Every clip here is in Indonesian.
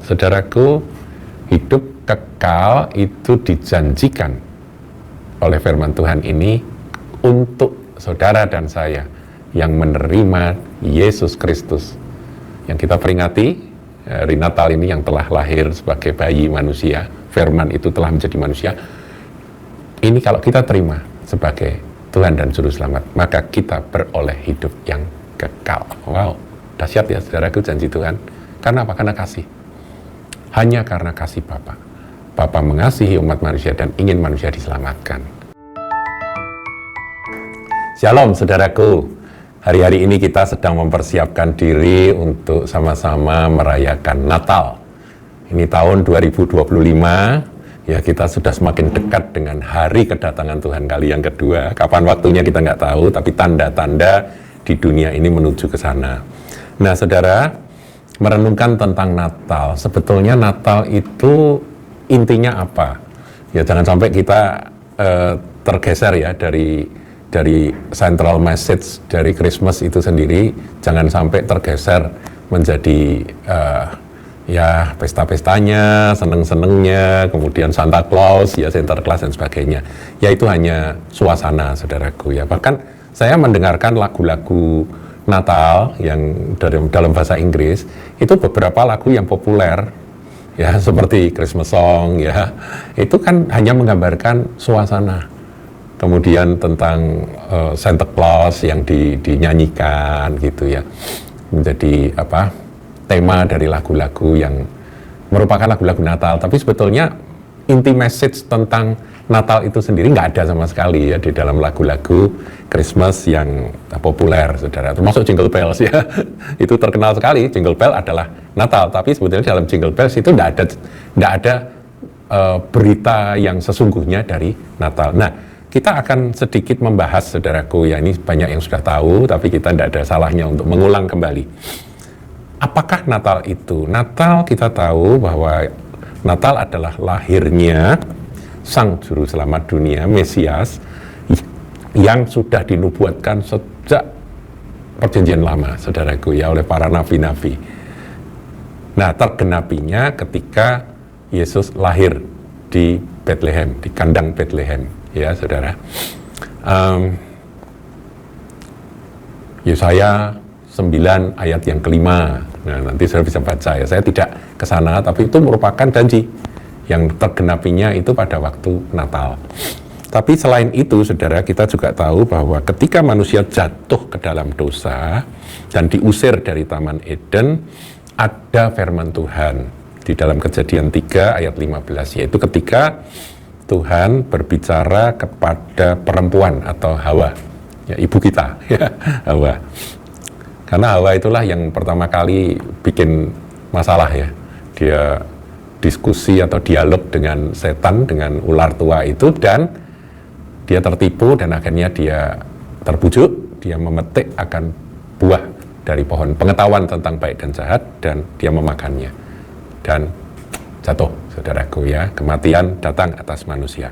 saudaraku, hidup kekal itu dijanjikan oleh firman Tuhan ini untuk saudara dan saya yang menerima Yesus Kristus. Yang kita peringati hari Natal ini, yang telah lahir sebagai bayi manusia, firman itu telah menjadi manusia. Ini kalau kita terima sebagai Tuhan dan Juru Selamat, maka kita beroleh hidup yang kekal. Wow, dahsyat ya saudaraku janji Tuhan. Karena apa? Karena kasih. Hanya karena kasih Bapa. Bapa mengasihi umat manusia dan ingin manusia diselamatkan. Shalom saudaraku. Hari-hari ini kita sedang mempersiapkan diri untuk sama-sama merayakan Natal. Ini tahun 2025, ya kita sudah semakin dekat dengan hari kedatangan Tuhan kali yang kedua. Kapan waktunya kita nggak tahu, tapi tanda-tanda di dunia ini menuju ke sana. Nah saudara, merenungkan tentang Natal, sebetulnya Natal itu intinya apa? Ya jangan sampai kita tergeser ya dari central message dari Christmas itu sendiri, jangan sampai tergeser menjadi ya pesta-pestanya, seneng-senengnya, kemudian Santa Claus, ya Sinterklas dan sebagainya. Ya itu hanya suasana saudaraku ya. Bahkan saya mendengarkan lagu-lagu Natal yang dalam bahasa Inggris, itu beberapa lagu yang populer ya seperti Christmas song ya, itu kan hanya menggambarkan suasana. Kemudian tentang Santa Claus yang dinyanyikan gitu ya, menjadi apa tema dari lagu-lagu yang merupakan lagu-lagu Natal. Tapi sebetulnya inti message tentang Natal itu sendiri nggak ada sama sekali ya di dalam lagu-lagu Christmas yang populer, saudara. Termasuk Jingle Bells ya, itu terkenal sekali. Jingle Bell adalah Natal, tapi sebetulnya dalam Jingle Bells itu nggak ada berita yang sesungguhnya dari Natal. Nah, kita akan sedikit membahas, saudaraku, ya ini banyak yang sudah tahu, tapi kita tidak ada salahnya untuk mengulang kembali. Apakah Natal itu? Natal kita tahu bahwa Natal adalah lahirnya Sang Juru Selamat dunia, Mesias, yang sudah dinubuatkan sejak Perjanjian Lama, saudaraku, ya oleh para nabi-nabi. Nah, tergenapinya ketika Yesus lahir di Bethlehem, di kandang Bethlehem. Ya saudara, Yesaya 9 ayat yang kelima. Nah nanti saudara bisa baca ya, saya tidak ke sana, tapi itu merupakan janji yang tergenapinya itu pada waktu Natal. Tapi selain itu saudara, kita juga tahu bahwa ketika manusia jatuh ke dalam dosa dan diusir dari Taman Eden, ada firman Tuhan di dalam Kejadian 3 ayat 15, yaitu ketika Tuhan berbicara kepada perempuan atau Hawa, ya ibu kita, ya Hawa. Karena Hawa itulah yang pertama kali bikin masalah ya. Dia diskusi atau dialog dengan setan, dengan ular tua itu, dan dia tertipu dan akhirnya dia terbujuk, dia memetik akan buah dari pohon pengetahuan tentang baik dan jahat, dan dia memakannya. Dan jatuh, saudaraku ya, kematian datang atas manusia.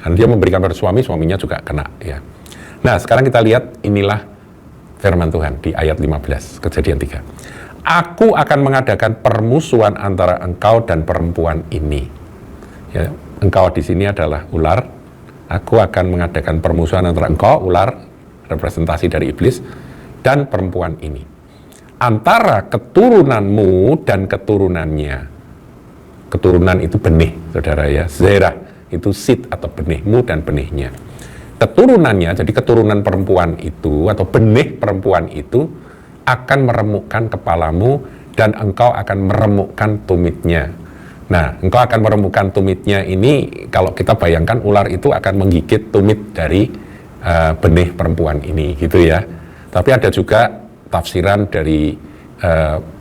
Dan dia memberikan pada suami, suaminya juga kena ya. Nah sekarang kita lihat, inilah firman Tuhan di ayat 15, Kejadian 3. Aku akan mengadakan permusuhan antara engkau dan perempuan ini. Ya, engkau di sini adalah ular. Aku akan mengadakan permusuhan antara engkau, ular, representasi dari iblis, dan perempuan ini. Antara keturunanmu dan keturunannya. Keturunan itu benih, saudara ya. Zerah itu seed atau benihmu dan benihnya. Keturunannya, jadi keturunan perempuan itu atau benih perempuan itu akan meremukkan kepalamu dan engkau akan meremukkan tumitnya. Nah, engkau akan meremukkan tumitnya ini, kalau kita bayangkan ular itu akan menggigit tumit dari benih perempuan ini, gitu ya. Tapi ada juga tafsiran dari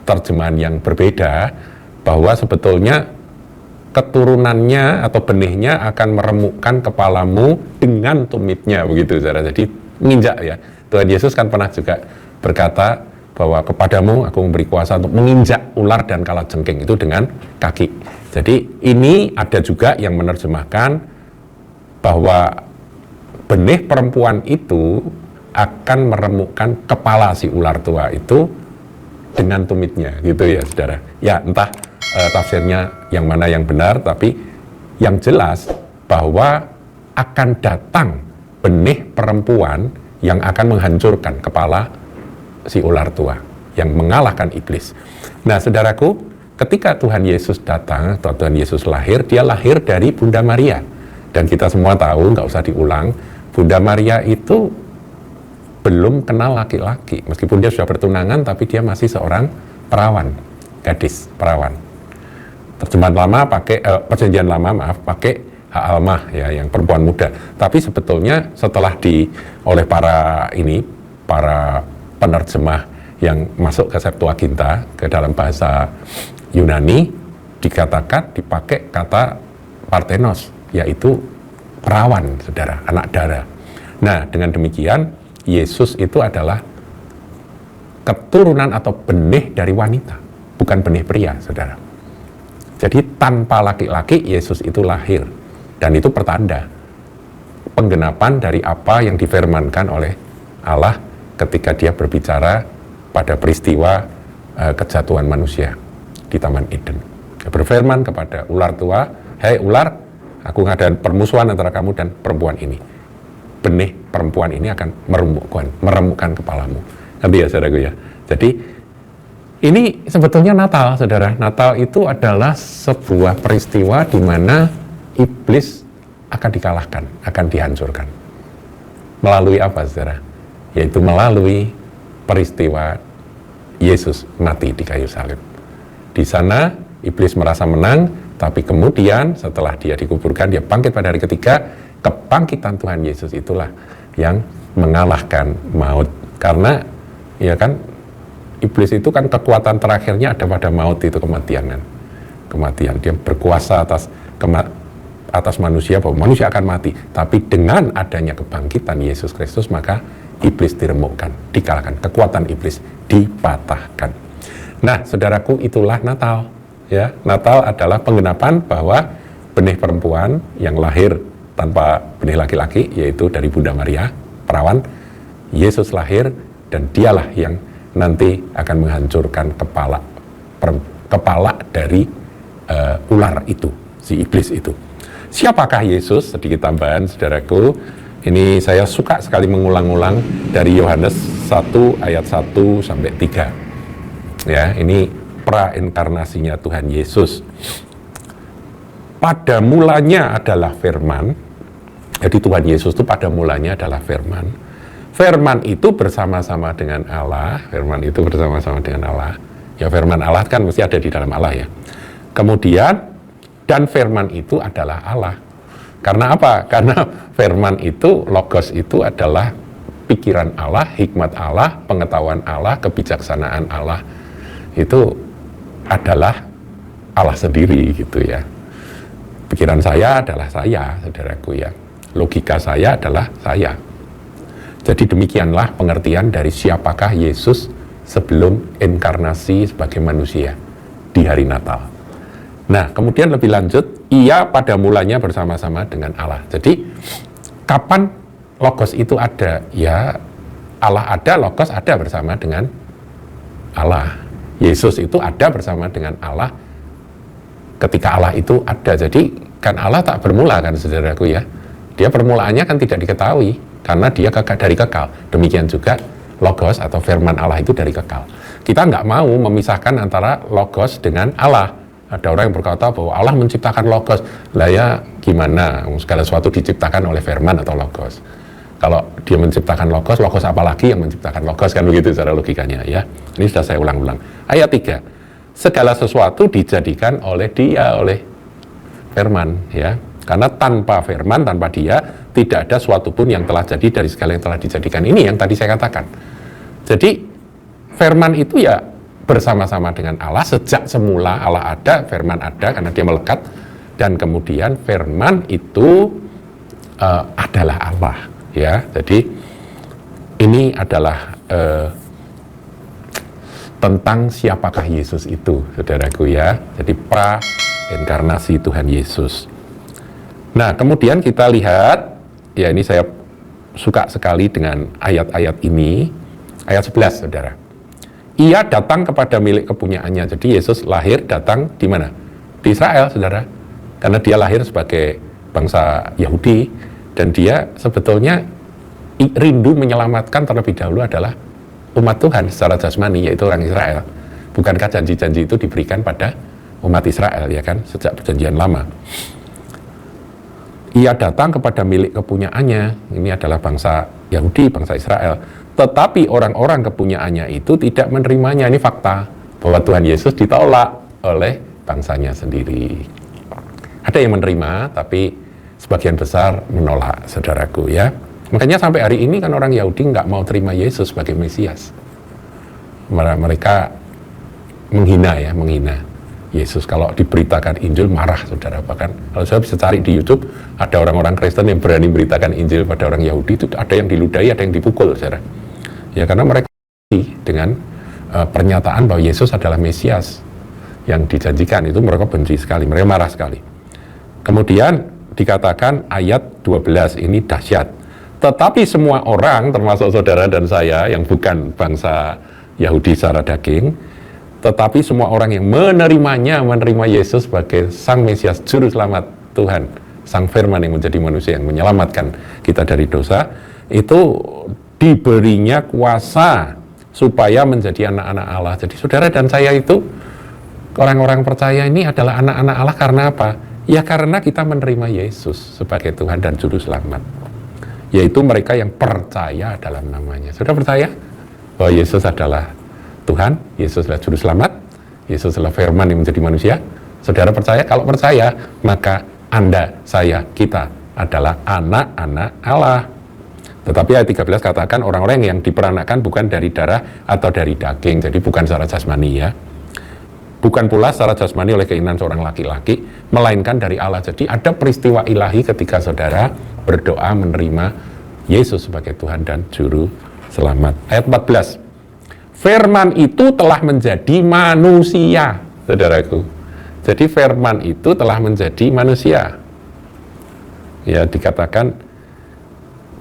terjemahan yang berbeda, bahwa sebetulnya keturunannya atau benihnya akan meremukkan kepalamu dengan tumitnya, begitu saudara. Jadi menginjak ya. Tuhan Yesus kan pernah juga berkata bahwa kepadamu aku memberi kuasa untuk menginjak ular dan kalajengking itu dengan kaki. Jadi ini ada juga yang menerjemahkan bahwa benih perempuan itu akan meremukkan kepala si ular tua itu dengan tumitnya, gitu ya saudara. Ya entah tafsirnya yang mana yang benar, tapi yang jelas bahwa akan datang benih perempuan yang akan menghancurkan kepala si ular tua, yang mengalahkan iblis. Nah, saudaraku, ketika Tuhan Yesus datang atau Tuhan Yesus lahir, dia lahir dari Bunda Maria. Dan kita semua tahu, nggak usah diulang, Bunda Maria itu belum kenal laki-laki. Meskipun dia sudah bertunangan, tapi dia masih seorang perawan, gadis perawan. Terjemahan lama pakai, perjanjian lama pakai Ha'almah, ya, yang perempuan muda. Tapi sebetulnya setelah oleh para penerjemah yang masuk ke Septuaginta, ke dalam bahasa Yunani, dipakai kata Parthenos, yaitu perawan, saudara, anak dara. Nah, dengan demikian, Yesus itu adalah keturunan atau benih dari wanita, bukan benih pria, saudara. Jadi tanpa laki-laki, Yesus itu lahir. Dan itu pertanda penggenapan dari apa yang difirmankan oleh Allah ketika dia berbicara pada peristiwa kejatuhan manusia di Taman Eden. Dia berfirman kepada ular tua, "Hei ular, aku ngadain permusuhan antara kamu dan perempuan ini. Benih perempuan ini akan meremukkan kepalamu." Nanti ya, saudaraku ya. Jadi ini sebetulnya Natal, saudara. Natal itu adalah sebuah peristiwa di mana iblis akan dikalahkan, akan dihancurkan. Melalui apa, saudara? Yaitu melalui peristiwa Yesus mati di kayu salib. Di sana iblis merasa menang, tapi kemudian setelah dia dikuburkan, dia bangkit pada hari ketiga. Kebangkitan Tuhan Yesus itulah yang mengalahkan maut. Karena ya kan, iblis itu kan kekuatan terakhirnya ada pada maut, itu kematian kan. Kematian, dia berkuasa atas manusia, bahwa manusia akan mati. Tapi dengan adanya kebangkitan Yesus Kristus, maka iblis diremukkan, dikalahkan, kekuatan iblis dipatahkan. Nah, saudaraku, itulah Natal. Ya, Natal adalah penggenapan bahwa benih perempuan yang lahir tanpa benih laki-laki, yaitu dari Bunda Maria, perawan, Yesus lahir, dan dialah yang nanti akan menghancurkan kepala dari ular itu, si iblis itu. Siapakah Yesus? Sedikit tambahan, saudaraku. Ini saya suka sekali mengulang-ulang dari Yohanes 1 ayat 1 sampai 3. Ya, ini prainkarnasinya Tuhan Yesus. Pada mulanya adalah firman. Jadi Tuhan Yesus itu pada mulanya adalah firman. Firman itu bersama-sama dengan Allah. Firman itu bersama-sama dengan Allah. Ya, firman Allah kan mesti ada di dalam Allah ya. Kemudian dan firman itu adalah Allah. Karena apa? Karena firman itu, logos itu adalah pikiran Allah, hikmat Allah, pengetahuan Allah, kebijaksanaan Allah. Itu adalah Allah sendiri gitu ya. Pikiran saya adalah saya, saudaraku ya. Logika saya adalah saya. Jadi demikianlah pengertian dari siapakah Yesus sebelum inkarnasi sebagai manusia di hari Natal. Nah, kemudian lebih lanjut, ia pada mulanya bersama-sama dengan Allah. Jadi, kapan logos itu ada? Ya, Allah ada, logos ada bersama dengan Allah. Yesus itu ada bersama dengan Allah ketika Allah itu ada. Jadi, kan Allah tak bermula kan, saudaraku ya. Dia permulaannya kan tidak diketahui, karena dia dari kekal. Demikian juga logos atau firman Allah itu dari kekal. Kita nggak mau memisahkan antara logos dengan Allah. Ada orang yang berkata bahwa Allah menciptakan logos. Lah ya gimana? Segala sesuatu diciptakan oleh firman atau logos. Kalau dia menciptakan logos apa lagi yang menciptakan logos? Kan begitu cara logikanya ya. Ini sudah saya ulang-ulang. Ayat 3. Segala sesuatu dijadikan oleh dia, oleh firman ya. Karena tanpa firman, tanpa dia, tidak ada suatu pun yang telah jadi dari segala yang telah dijadikan. Ini yang tadi saya katakan. Jadi firman itu ya bersama-sama dengan Allah. Sejak semula Allah ada, firman ada karena dia melekat, dan kemudian firman itu adalah Allah ya. Jadi ini adalah tentang siapakah Yesus itu, saudaraku ya. Jadi pra-inkarnasi Tuhan Yesus. Nah, kemudian kita lihat ya, ini saya suka sekali dengan ayat-ayat ini, ayat 11, saudara. Ia datang kepada milik kepunyaannya. Jadi Yesus lahir datang di mana? Di Israel, saudara. Karena dia lahir sebagai bangsa Yahudi, dan dia sebetulnya rindu menyelamatkan terlebih dahulu adalah umat Tuhan secara jasmani, yaitu orang Israel. Bukankah janji-janji itu diberikan pada umat Israel, ya kan, sejak perjanjian lama. Ia datang kepada milik kepunyaannya, ini adalah bangsa Yahudi, bangsa Israel. Tetapi orang-orang kepunyaannya itu tidak menerimanya. Ini fakta bahwa Tuhan Yesus ditolak oleh bangsanya sendiri. Ada yang menerima, tapi sebagian besar menolak, saudaraku, ya. Makanya sampai hari ini kan orang Yahudi nggak mau terima Yesus sebagai Mesias. Mereka menghina Yesus. Kalau diberitakan Injil marah, saudara. Bahkan kalau saya bisa cari di YouTube, ada orang-orang Kristen yang berani memberitakan Injil pada orang Yahudi, itu ada yang diludahi, ada yang dipukul, saudara. Ya, karena mereka dengan pernyataan bahwa Yesus adalah Mesias yang dijanjikan, itu mereka benci sekali, mereka marah sekali. Kemudian dikatakan ayat 12 ini dahsyat. Tetapi semua orang, termasuk saudara dan saya yang bukan bangsa Yahudi secara daging, tetapi semua orang yang menerima Yesus sebagai Sang Mesias, Juru Selamat Tuhan, Sang Firman yang menjadi manusia, yang menyelamatkan kita dari dosa, itu diberinya kuasa supaya menjadi anak-anak Allah. Jadi saudara dan saya itu, orang-orang percaya ini adalah anak-anak Allah karena apa? Ya karena kita menerima Yesus sebagai Tuhan dan Juru Selamat, yaitu mereka yang percaya dalam namanya. Saudara percaya bahwa Yesus adalah Tuhan, Yesus adalah Juru Selamat, Yesus adalah Firman yang menjadi manusia? Saudara percaya? Kalau percaya, maka Anda, saya, kita adalah anak-anak Allah. Tetapi ayat 13 katakan orang-orang yang diperanakan bukan dari darah atau dari daging, jadi bukan secara jasmani, ya. Bukan pula secara jasmani oleh keinginan seorang laki-laki, melainkan dari Allah. Jadi ada peristiwa ilahi ketika saudara berdoa menerima Yesus sebagai Tuhan dan Juru Selamat. Ayat 14. Firman itu telah menjadi manusia, saudaraku. Jadi firman itu telah menjadi manusia. Ya, dikatakan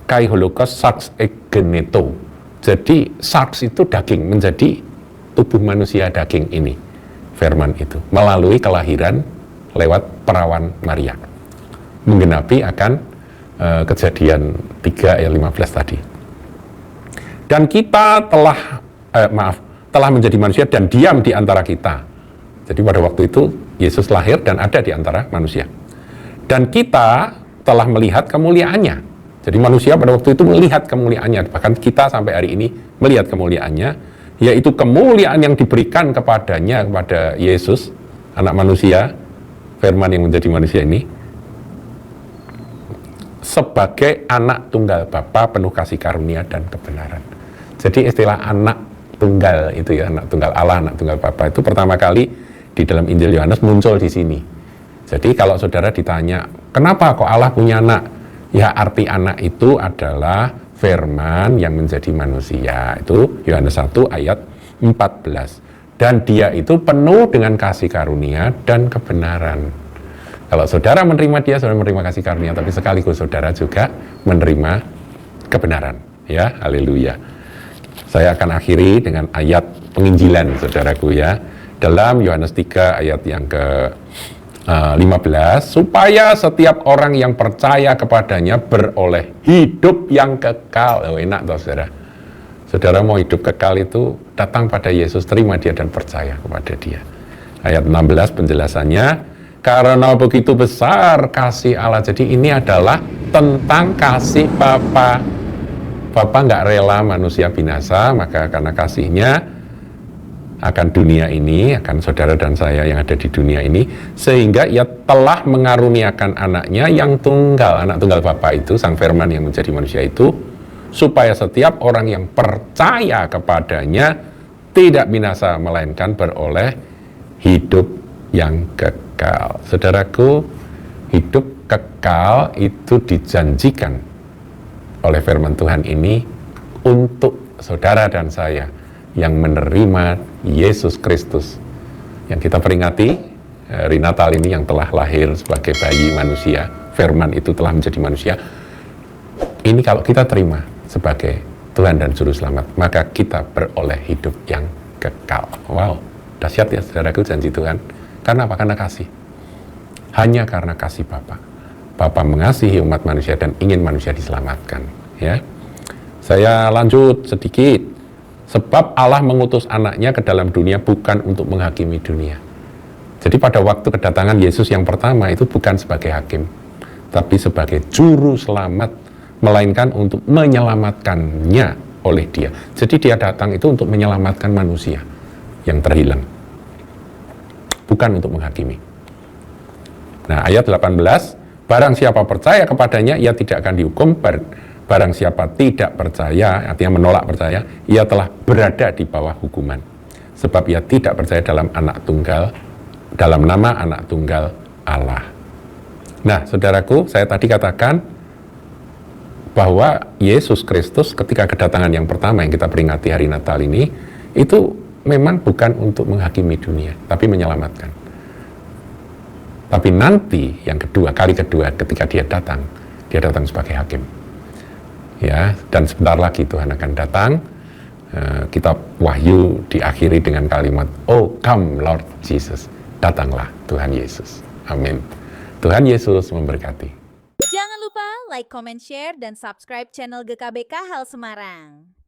kai holokos sarx egeneto. Jadi sarx itu daging, menjadi tubuh manusia daging ini. Firman itu melalui kelahiran lewat perawan Maria, menggenapi akan kejadian 3 ayat 15 tadi. Dan kita telah menjadi manusia dan diam di antara kita. Jadi pada waktu itu Yesus lahir dan ada di antara manusia. Dan kita telah melihat kemuliaannya. Jadi manusia pada waktu itu melihat kemuliaannya, bahkan kita sampai hari ini melihat kemuliaannya, yaitu kemuliaan yang diberikan kepadanya, kepada Yesus, anak manusia, Firman yang menjadi manusia ini, sebagai anak tunggal Bapa penuh kasih karunia dan kebenaran. Jadi istilah anak tunggal itu, ya, anak tunggal Allah, anak tunggal Bapa, itu pertama kali di dalam Injil Yohanes muncul di sini. Jadi kalau saudara ditanya, kenapa kok Allah punya anak? Ya, arti anak itu adalah Firman yang menjadi manusia. Itu Yohanes 1 ayat 14. Dan dia itu penuh dengan kasih karunia dan kebenaran. Kalau saudara menerima dia, saudara menerima kasih karunia, tapi sekaligus saudara juga menerima kebenaran. Ya, haleluya. Saya akan akhiri dengan ayat penginjilan, saudaraku, ya. Dalam Yohanes 3 ayat yang ke-15, supaya setiap orang yang percaya kepadanya beroleh hidup yang kekal. Oh, enak toh, saudara. Saudara mau hidup kekal itu datang pada Yesus, terima dia dan percaya kepada dia. Ayat 16 penjelasannya, karena begitu besar kasih Allah. Jadi ini adalah tentang kasih Bapa. Bapa nggak rela manusia binasa, maka karena kasihnya akan dunia ini, akan saudara dan saya yang ada di dunia ini, sehingga ia telah mengaruniakan anaknya yang tunggal, anak tunggal Bapa itu, Sang Firman yang menjadi manusia itu, supaya setiap orang yang percaya kepadanya tidak binasa, melainkan beroleh hidup yang kekal. Saudaraku, hidup kekal itu dijanjikan oleh firman Tuhan ini untuk saudara dan saya yang menerima Yesus Kristus, yang kita peringati hari Natal ini, yang telah lahir sebagai bayi manusia. Firman itu telah menjadi manusia. Ini kalau kita terima sebagai Tuhan dan Juru Selamat, maka kita beroleh hidup yang kekal. Wow, dahsyat ya saudaraku janji Tuhan. Karena apa? Karena kasih. Hanya karena kasih Bapa. Bapa mengasihi umat manusia dan ingin manusia diselamatkan. Ya, saya lanjut sedikit. Sebab Allah mengutus anaknya ke dalam dunia bukan untuk menghakimi dunia. Jadi pada waktu kedatangan Yesus yang pertama itu bukan sebagai hakim, tapi sebagai juru selamat, melainkan untuk menyelamatkannya oleh Dia. Jadi Dia datang itu untuk menyelamatkan manusia yang terhilang, bukan untuk menghakimi. Nah, ayat 18, barang siapa percaya kepadanya, ia tidak akan dihukum. Barang siapa tidak percaya, artinya menolak percaya, ia telah berada di bawah hukuman. Sebab ia tidak percaya dalam dalam nama anak tunggal Allah. Nah, saudaraku, saya tadi katakan bahwa Yesus Kristus ketika kedatangan yang pertama yang kita peringati hari Natal ini, itu memang bukan untuk menghakimi dunia, tapi menyelamatkan. Tapi nanti yang kedua, kali kedua ketika dia datang sebagai hakim. Ya, dan sebentar lagi Tuhan akan datang. Kitab Wahyu diakhiri dengan kalimat, "Oh, come Lord Jesus." Datanglah Tuhan Yesus. Amin. Tuhan Yesus memberkati. Jangan lupa like, comment, share, dan subscribe channel GKBK Hal Semarang.